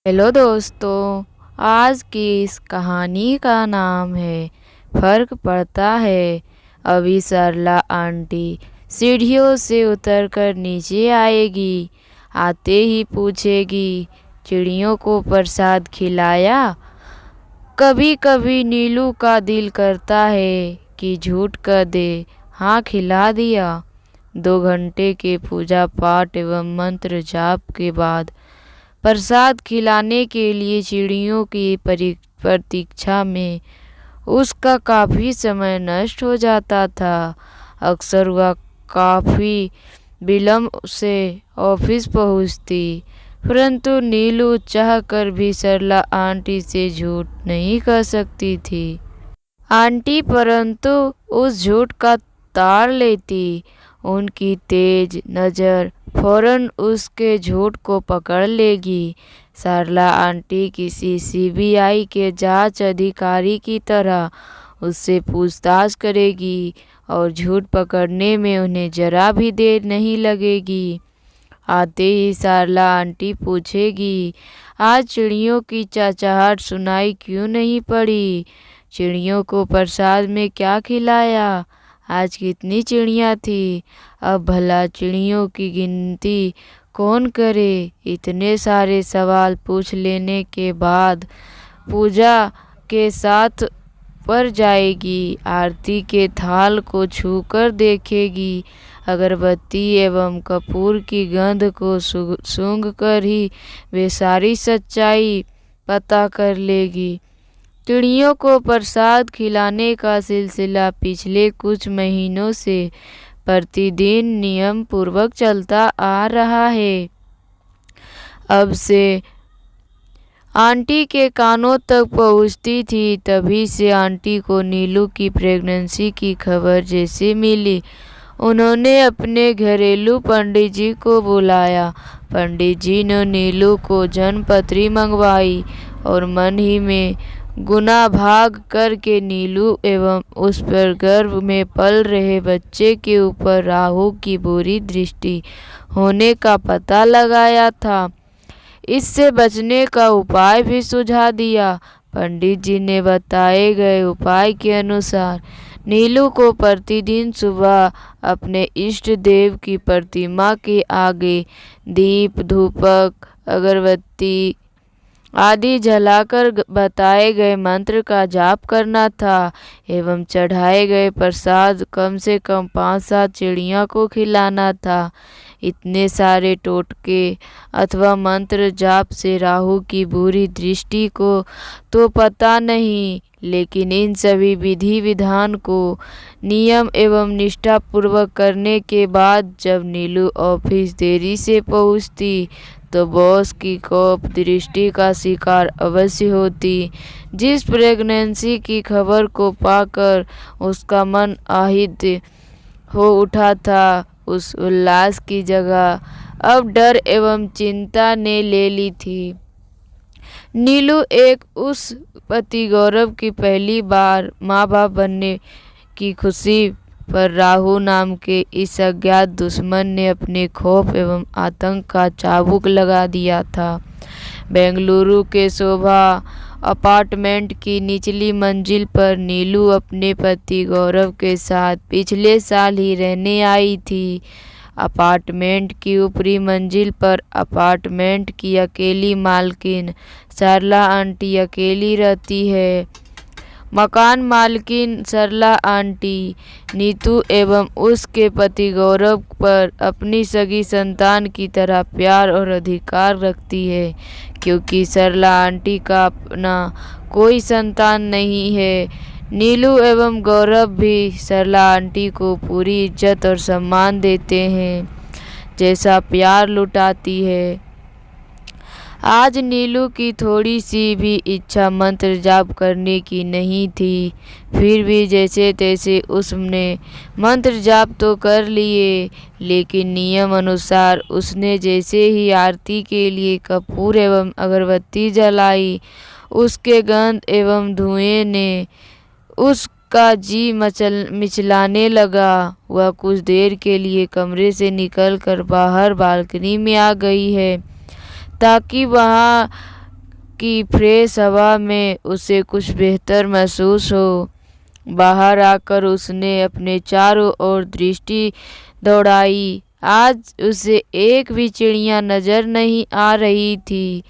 Hello दोस्तों। आज की इस कहानी का नाम है फर्क पड़ता है। अभी सरला आंटी सीढ़ियों से उतरकर नीचे आएगी। आते ही पूछेगी, चिड़ियों को प्रसाद खिलाया? कभी कभी नीलू का दिल करता है कि झूठ कर दे, हाँ खिला दिया। 2 घंटे के पूजा पाठ एवं मंत्र जाप के बाद प्रसाद खिलाने के लिए चिड़ियों की प्रतीक्षा में उसका काफ़ी समय नष्ट हो जाता था। अक्सर वह काफ़ी विलंब से ऑफिस पहुंचती, परंतु नीलू चाह कर भी सरला आंटी से झूठ नहीं कर सकती थी। आंटी परंतु उस झूठ का ताड़ लेती। उनकी तेज नज़र फौरन उसके झूठ को पकड़ लेगी। सरला आंटी किसी सीबीआई के जांच अधिकारी की तरह उससे पूछताछ करेगी और झूठ पकड़ने में उन्हें जरा भी देर नहीं लगेगी। आते ही सरला आंटी पूछेगी, आज चिड़ियों की चहचहाट सुनाई क्यों नहीं पड़ी? चिड़ियों को प्रसाद में क्या खिलाया? आज कितनी चिड़ियाँ थी? अब भला चिड़ियों की गिनती कौन करे? इतने सारे सवाल पूछ लेने के बाद पूजा के साथ पर जाएगी। आरती के थाल को छूकर देखेगी। अगरबत्ती एवं कपूर की गंध को सूंघ कर ही वे सारी सच्चाई पता कर लेगी। चिड़ियों को प्रसाद खिलाने का सिलसिला पिछले कुछ महीनों से प्रतिदिन नियम पूर्वक चलता आ रहा है। अब से आंटी के कानों तक पहुंचती थी। तभी से आंटी को नीलू की प्रेगनेंसी की खबर जैसे मिली, उन्होंने अपने घरेलू पंडित जी को बुलाया। पंडित जी ने नीलू को जन्मपत्री मंगवाई और मन ही में गुना भाग करके नीलू एवं उस पर गर्भ में पल रहे बच्चे के ऊपर राहु की बुरी दृष्टि होने का पता लगाया था। इससे बचने का उपाय भी सुझा दिया। पंडित जी ने बताए गए उपाय के अनुसार नीलू को प्रतिदिन सुबह अपने इष्ट देव की प्रतिमा के आगे दीप धूपक अगरबत्ती आदि जलाकर बताए गए मंत्र का जाप करना था एवं चढ़ाए गए प्रसाद कम से कम 5-7 चिड़िया को खिलाना था। इतने सारे टोटके अथवा मंत्र जाप से राहु की बुरी दृष्टि को तो पता नहीं, लेकिन इन सभी विधि विधान को नियम एवं निष्ठा पूर्वक करने के बाद जब नीलू ऑफिस देरी से पहुंचती तो बॉस की कोप दृष्टि का शिकार अवश्य होती। जिस प्रेगनेंसी की खबर को पाकर उसका मन आहित हो उठा था, उस उल्लास की जगह अब डर एवं चिंता ने ले ली थी। नीलू एक उस पति गौरव की पहली बार माँ बाप बनने की खुशी पर राहु नाम के इस अज्ञात दुश्मन ने अपने खौफ एवं आतंक का चाबुक लगा दिया था। बेंगलुरु के शोभा अपार्टमेंट की निचली मंजिल पर नीलू अपने पति गौरव के साथ पिछले साल ही रहने आई थी। अपार्टमेंट की ऊपरी मंजिल पर अपार्टमेंट की अकेली मालकिन सरला आंटी अकेली रहती है। मकान मालकिन सरला आंटी नीतू एवं उसके पति गौरव पर अपनी सगी संतान की तरह प्यार और अधिकार रखती है, क्योंकि सरला आंटी का अपना कोई संतान नहीं है। नीलू एवं गौरव भी सरला आंटी को पूरी इज्जत और सम्मान देते हैं, जैसा प्यार लुटाती है। आज नीलू की थोड़ी सी भी इच्छा मंत्र जाप करने की नहीं थी, फिर भी जैसे तैसे उसने मंत्र जाप तो कर लिए, लेकिन नियम अनुसार उसने जैसे ही आरती के लिए कपूर एवं अगरबत्ती जलाई, उसके गंध एवं धुएं ने उसका जी मिचलाने लगा। वह कुछ देर के लिए कमरे से निकलकर बाहर बालकनी में आ गई है, ताकि वहाँ कि फ्रेश हवा में उसे कुछ बेहतर महसूस हो। बाहर आकर उसने अपने चारों ओर दृष्टि दौड़ाई। आज उसे एक भी चिड़िया नजर नहीं आ रही थी।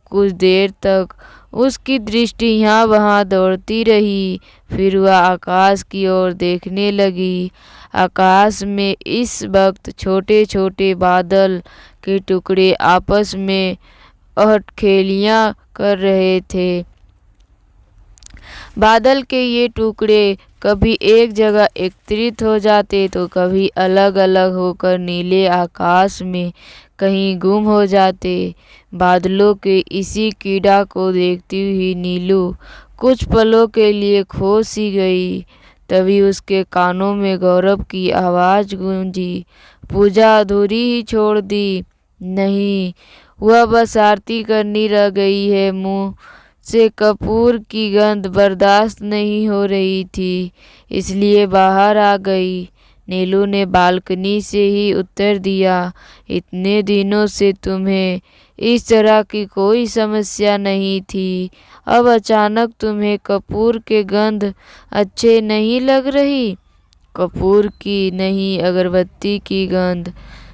कुछ देर तक उसकी दृष्टि यहाँ वहाँ दौड़ती रही। फिर वह आकाश की ओर देखने लगी। आकाश में इस वक्त छोटे छोटे बादल के टुकड़े आपस में अटखेलियां कर रहे थे। बादल के ये टुकड़े कभी एक जगह एकत्रित हो जाते तो कभी अलग अलग होकर नीले आकाश में कहीं गुम हो जाते। बादलों के इसी क्रीड़ा को देखती हुई नीलू कुछ पलों के लिए खो सी गई। तभी उसके कानों में गौरव की आवाज़ गूंजी, पूजा अधूरी ही छोड़ दी? नहीं, वह बस आरती करनी रह गई है। मुंह से कपूर की गंध बर्दाश्त नहीं हो रही थी, इसलिए बाहर आ गई। नीलू ने बालकनी से ही उत्तर दिया, इतने दिनों से तुम्हें इस तरह की कोई समस्या नहीं थी, अब अचानक तुम्हें कपूर के गंध अच्छे नहीं लग रही? कपूर की नहीं, अगरबत्ती की गंध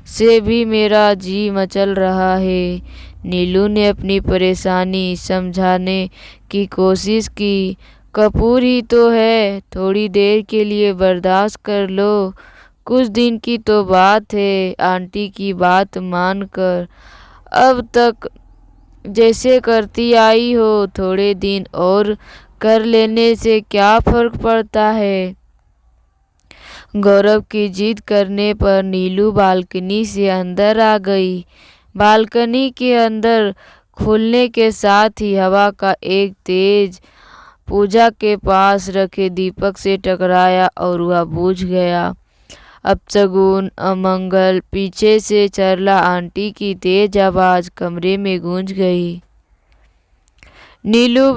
से भी मेरा जी मचल रहा है। नीलू ने अपनी परेशानी समझाने की कोशिश की। कपूर ही तो है, थोड़ी देर के लिए बर्दाश्त कर लो, कुछ दिन की तो बात है। आंटी की बात मानकर अब तक जैसे करती आई हो, थोड़े दिन और कर लेने से क्या फर्क पड़ता है? गौरव की जिद करने पर नीलू बालकनी से अंदर आ गई। बालकनी के अंदर खुलने के साथ ही हवा का एक तेज पूजा के पास रखे दीपक से टकराया और वह बुझ गया। अपशगुन, अमंगल। पीछे से सरला आंटी की तेज आवाज कमरे में गूंज गई। नीलू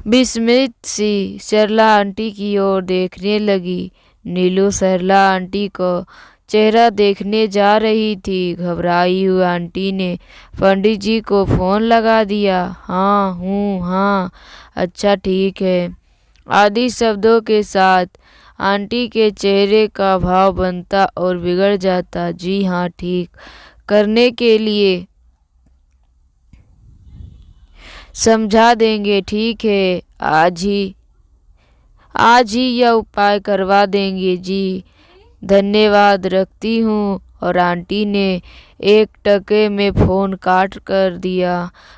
विस्मित सी सरला आंटी की ओर देखने लगी। नीलू सरला आंटी को चेहरा देखने जा रही थी। घबराई हुई आंटी ने पंडित जी को फोन लगा दिया। हाँ हूँ, हाँ, अच्छा ठीक है आदि शब्दों के साथ आंटी के चेहरे का भाव बनता और बिगड़ जाता। जी हाँ, ठीक करने के लिए समझा देंगे। ठीक है, आज ही यह उपाय करवा देंगे जी। धन्यवाद, रखती हूँ। और आंटी ने एक टके में फोन काट कर दिया।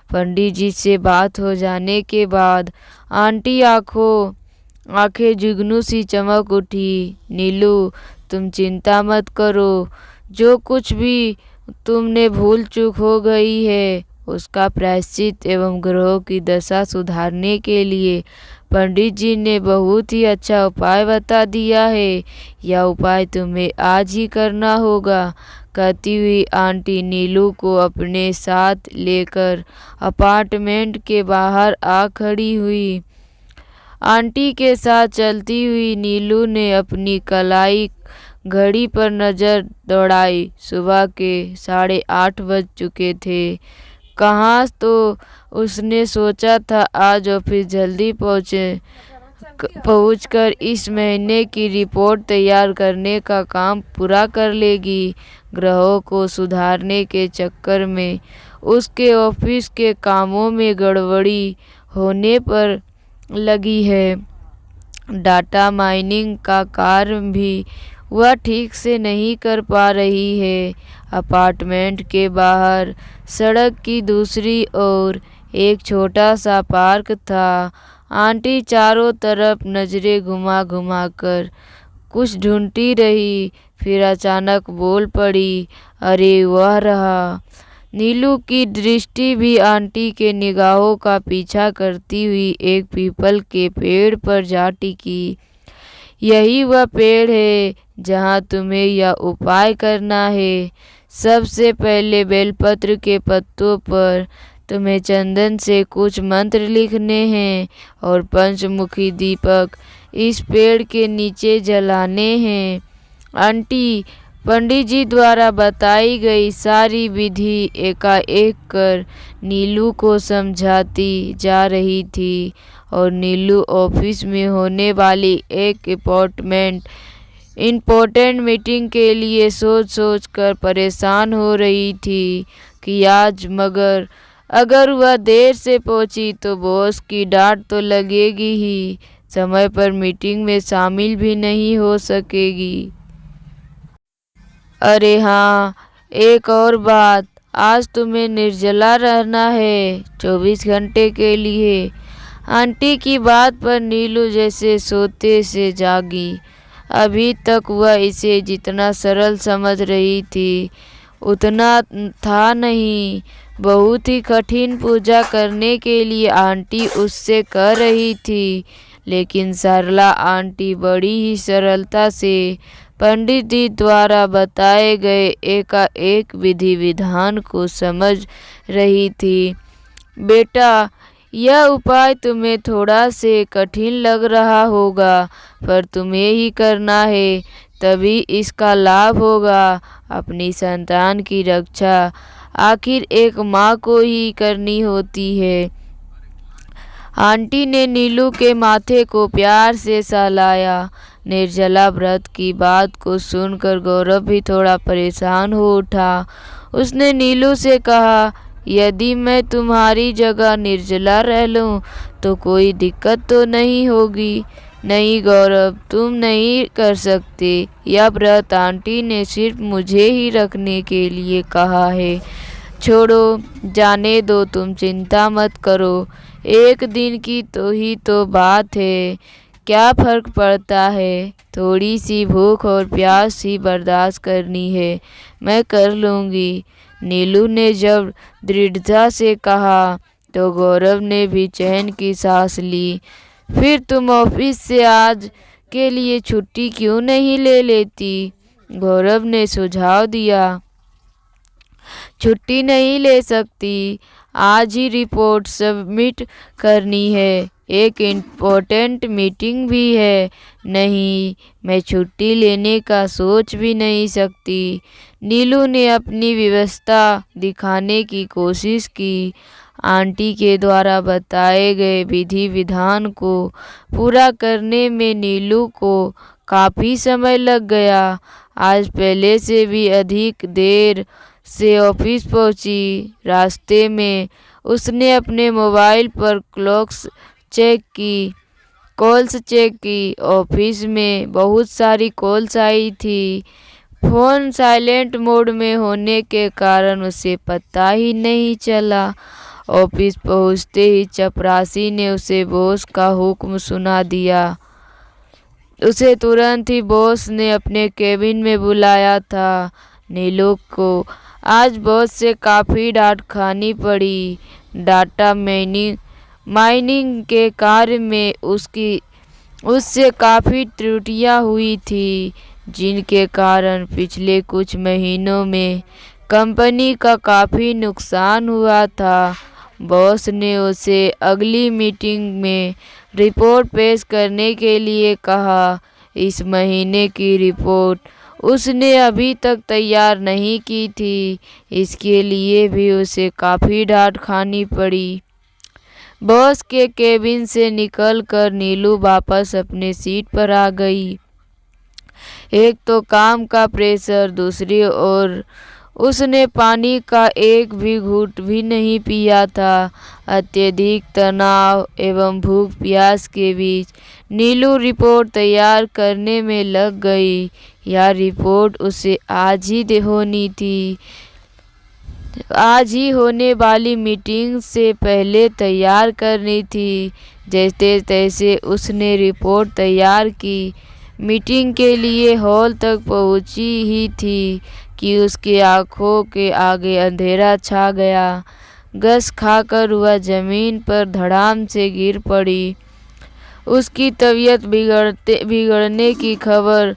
पंडित जी से बात हो जाने के बाद आंटी आंखें जुगनू सी चमक उठी। नीलू, तुम चिंता मत करो, जो कुछ भी तुमने भूल चूक हो गई है उसका प्रायश्चित एवं ग्रहों की दशा सुधारने के लिए पंडित जी ने बहुत ही अच्छा उपाय बता दिया है। यह उपाय तुम्हें आज ही करना होगा। कहती हुई आंटी नीलू को अपने साथ लेकर अपार्टमेंट के बाहर आ खड़ी हुई। आंटी के साथ चलती हुई नीलू ने अपनी कलाई घड़ी पर नजर दौड़ाई। सुबह के 8:30 बज चुके थे। कहाँ तो उसने सोचा था आज ऑफिस जल्दी पहुंचकर इस महीने की रिपोर्ट तैयार करने का काम पूरा कर लेगी। ग्रहों को सुधारने के चक्कर में उसके ऑफिस के कामों में गड़बड़ी होने पर लगी है। डाटा माइनिंग का कार्य भी वह ठीक से नहीं कर पा रही है। अपार्टमेंट के बाहर सड़क की दूसरी ओर एक छोटा सा पार्क था। आंटी चारों तरफ नजरें घुमा घुमा कर कुछ ढूंढती रही, फिर अचानक बोल पड़ी, अरे वह रहा। नीलू की दृष्टि भी आंटी के निगाहों का पीछा करती हुई एक पीपल के पेड़ पर जा टिकी। यही वह पेड़ है जहाँ तुम्हें यह उपाय करना है। सबसे पहले बेलपत्र के पत्तों पर तुम्हें चंदन से कुछ मंत्र लिखने हैं और पंचमुखी दीपक इस पेड़ के नीचे जलाने हैं। आंटी पंडित जी द्वारा बताई गई सारी विधि एकाएक कर नीलू को समझाती जा रही थी और नीलू ऑफिस में होने वाली एक इम्पोर्टेंट मीटिंग के लिए सोच कर परेशान हो रही थी कि आज मगर अगर वह देर से पहुंची तो बॉस की डांट तो लगेगी ही, समय पर मीटिंग में शामिल भी नहीं हो सकेगी। अरे हाँ, एक और बात, आज तुम्हें निर्जला रहना है 24 घंटे के लिए। आंटी की बात पर नीलू जैसे सोते से जागी। अभी तक वह इसे जितना सरल समझ रही थी उतना था नहीं। बहुत ही कठिन पूजा करने के लिए आंटी उससे कह रही थी, लेकिन सरला आंटी बड़ी ही सरलता से पंडित जी द्वारा बताए गए एकाएक विधि विधान को समझ रही थी। बेटा, यह उपाय तुम्हें थोड़ा से कठिन लग रहा होगा, पर तुम्हें ही करना है, तभी इसका लाभ होगा। अपनी संतान की रक्षा आखिर एक माँ को ही करनी होती है। आंटी ने नीलू के माथे को प्यार से सहलाया। निर्जला व्रत की बात को सुनकर गौरव भी थोड़ा परेशान हो उठा। उसने नीलू से कहा, यदि मैं तुम्हारी जगह निर्जला रह लूं तो कोई दिक्कत तो नहीं होगी? नहीं गौरव, तुम नहीं कर सकते। यह व्रत आंटी ने सिर्फ मुझे ही रखने के लिए कहा है। छोड़ो, जाने दो, तुम चिंता मत करो। एक दिन की तो बात है, क्या फर्क पड़ता है? थोड़ी सी भूख और प्यास ही बर्दाश्त करनी है, मैं कर लूँगी। नीलू ने जब दृढ़ता से कहा तो गौरव ने भी चैन की सांस ली। फिर तुम ऑफिस से आज के लिए छुट्टी क्यों नहीं ले लेती? गौरव ने सुझाव दिया। छुट्टी नहीं ले सकती, आज ही रिपोर्ट सबमिट करनी है, एक इम्पोर्टेंट मीटिंग भी है। नहीं, मैं छुट्टी लेने का सोच भी नहीं सकती। नीलू ने अपनी व्यवस्था दिखाने की कोशिश की। आंटी के द्वारा बताए गए विधि विधान को पूरा करने में नीलू को काफ़ी समय लग गया। आज पहले से भी अधिक देर से ऑफिस पहुंची। रास्ते में उसने अपने मोबाइल पर कॉल्स चेक की। ऑफिस में बहुत सारी कॉल्स आई थी। फ़ोन साइलेंट मोड में होने के कारण उसे पता ही नहीं चला। ऑफिस पहुंचते ही चपरासी ने उसे बॉस का हुक्म सुना दिया। उसे तुरंत ही बॉस ने अपने केबिन में बुलाया था। नीलू को आज बॉस से काफ़ी डांट खानी पड़ी। डाटा माइनिंग के कार्य में उससे काफ़ी त्रुटियां हुई थी, जिनके कारण पिछले कुछ महीनों में कंपनी का काफ़ी नुकसान हुआ था। बॉस ने उसे अगली मीटिंग में रिपोर्ट पेश करने के लिए कहा। इस महीने की रिपोर्ट उसने अभी तक तैयार नहीं की थी, इसके लिए भी उसे काफ़ी डांट खानी पड़ी। बॉस के केबिन से निकलकर नीलू वापस अपने सीट पर आ गई। एक तो काम का प्रेशर, दूसरी ओर उसने पानी का एक भी घूंट भी नहीं पिया था। अत्यधिक तनाव एवं भूख प्यास के बीच नीलू रिपोर्ट तैयार करने में लग गई। यह रिपोर्ट उसे आज ही होने वाली मीटिंग से पहले तैयार करनी थी। जैसे तैसे उसने रिपोर्ट तैयार की। मीटिंग के लिए हॉल तक पहुंची ही थी कि उसकी आंखों के आगे अंधेरा छा गया। घस खाकर वह जमीन पर धड़ाम से गिर पड़ी। उसकी तबीयत बिगड़ने की खबर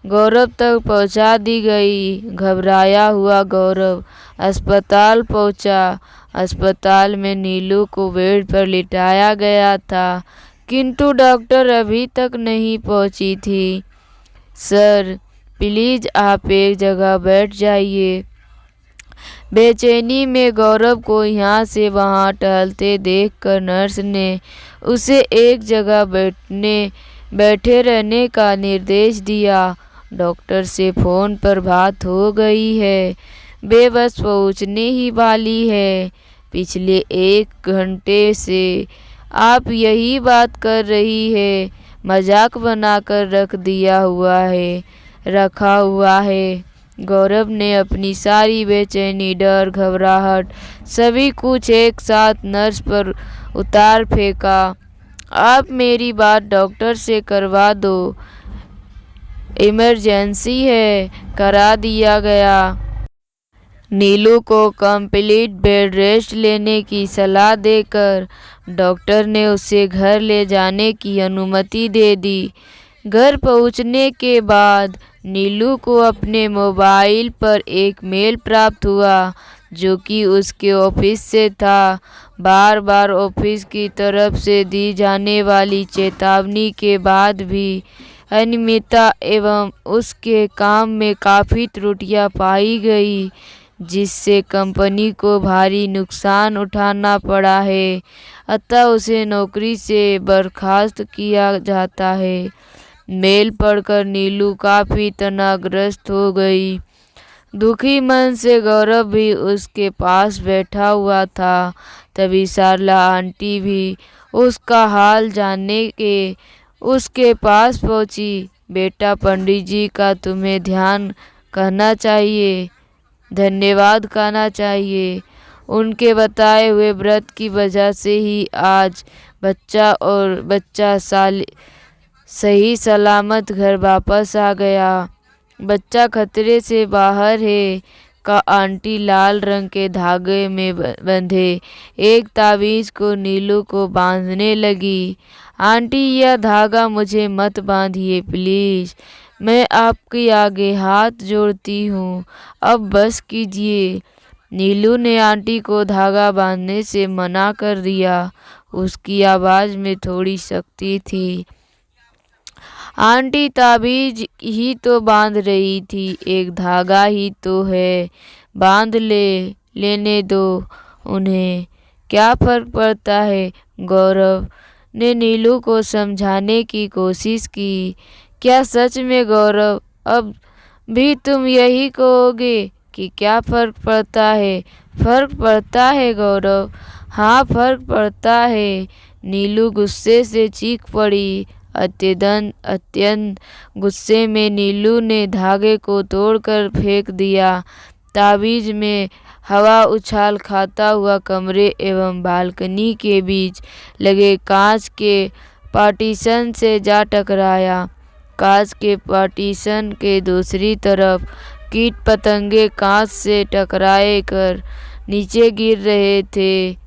गौरव तक पहुंचा दी गई। घबराया हुआ गौरव अस्पताल पहुंचा। अस्पताल में नीलू को बेड पर लिटाया गया था, किंतु डॉक्टर अभी तक नहीं पहुंची थी। सर, प्लीज आप एक जगह बैठ जाइए। बेचैनी में गौरव को यहाँ से वहाँ टहलते देखकर नर्स ने उसे एक जगह बैठे रहने का निर्देश दिया। डॉक्टर से फोन पर बात हो गई है, वे बस पहुँचने ही वाली है। पिछले 1 घंटे से आप यही बात कर रही है, मजाक बनाकर रखा हुआ है। गौरव ने अपनी सारी बेचैनी, डर, घबराहट सभी कुछ एक साथ नर्स पर उतार फेंका। आप मेरी बात डॉक्टर से करवा दो, इमरजेंसी है। करा दिया गया। नीलू को कंप्लीट बेड रेस्ट लेने की सलाह देकर डॉक्टर ने उसे घर ले जाने की अनुमति दे दी। घर पहुंचने के बाद नीलू को अपने मोबाइल पर एक मेल प्राप्त हुआ जो कि उसके ऑफिस से था। बार बार ऑफिस की तरफ से दी जाने वाली चेतावनी के बाद भी अनियमितता एवं उसके काम में काफ़ी त्रुटियां पाई गई, जिससे कंपनी को भारी नुकसान उठाना पड़ा है, अतः उसे नौकरी से बर्खास्त किया जाता है। मेल पढ़कर नीलू काफ़ी तनावग्रस्त हो गई। दुखी मन से गौरव भी उसके पास बैठा हुआ था। तभी सारला आंटी भी उसका हाल जानने के उसके पास पहुंची। बेटा, पंडित जी का तुम्हें धन्यवाद कहना चाहिए। उनके बताए हुए व्रत की वजह से ही आज बच्चा सही सलामत घर वापस आ गया। बच्चा खतरे से बाहर है का आंटी लाल रंग के धागे में बंधे एक ताबीज को नीलू को बांधने लगी। आंटी, यह धागा मुझे मत बांधिए प्लीज, मैं आपके आगे हाथ जोड़ती हूँ, अब बस कीजिए। नीलू ने आंटी को धागा बांधने से मना कर दिया। उसकी आवाज़ में थोड़ी सख्ती थी। आंटी, ताबीज ही तो बांध रही थी, एक धागा ही तो है, बांध लेने दो उन्हें, क्या फर्क पड़ता है। गौरव ने नीलू को समझाने की कोशिश की। क्या सच में गौरव, अब भी तुम यही कहोगे कि क्या फर्क पड़ता है? फर्क पड़ता है गौरव, हाँ फर्क पड़ता है। नीलू गुस्से से चीख पड़ी। अत्यंत गुस्से में नीलू ने धागे को तोड़कर फेंक दिया। ताबीज में हवा उछाल खाता हुआ कमरे एवं बालकनी के बीच लगे कांच के पार्टीशन से जा टकराया। कांच के पार्टीशन के दूसरी तरफ कीट पतंगे कांच से टकराए कर नीचे गिर रहे थे।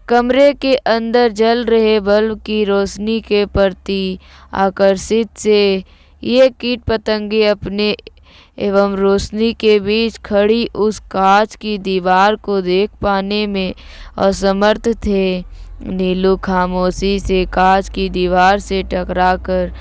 कमरे के अंदर जल रहे बल्ब की रोशनी के प्रति आकर्षित से ये कीट पतंगे अपने एवं रोशनी के बीच खड़ी उस कांच की दीवार को देख पाने में असमर्थ थे। नीलू खामोशी से कांच की दीवार से टकराकर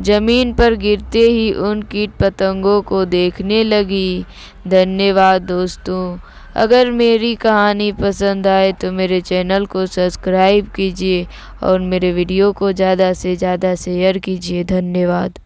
जमीन पर गिरते ही उन कीट पतंगों को देखने लगी। धन्यवाद दोस्तों। अगर मेरी कहानी पसंद आए तो मेरे चैनल को सब्सक्राइब कीजिए और मेरे वीडियो को ज़्यादा से ज़्यादा शेयर कीजिए। धन्यवाद।